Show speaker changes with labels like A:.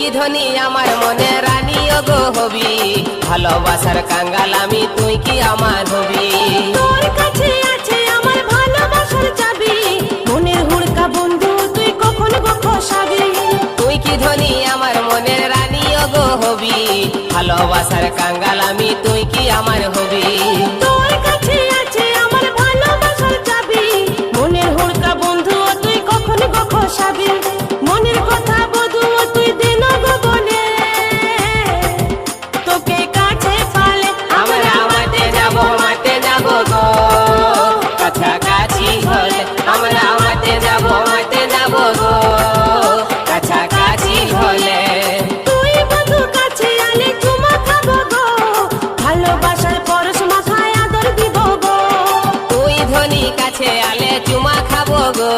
A: কি ধনী আমার মনে রানী গো হবি, ভালোবাসার কাঙ্গাল আমি তুই কি আমার হবি।
B: তোর কাছে আছে আমার ভালোবাসার চাবি, মনের হুড়কা বন্ধু তুই কখন গো খসাবি।
A: তুই কি ধনী আমার মনের রানী গো হবি, ভালোবাসার কাঙ্গাল আমি তুই কি আমার হবি।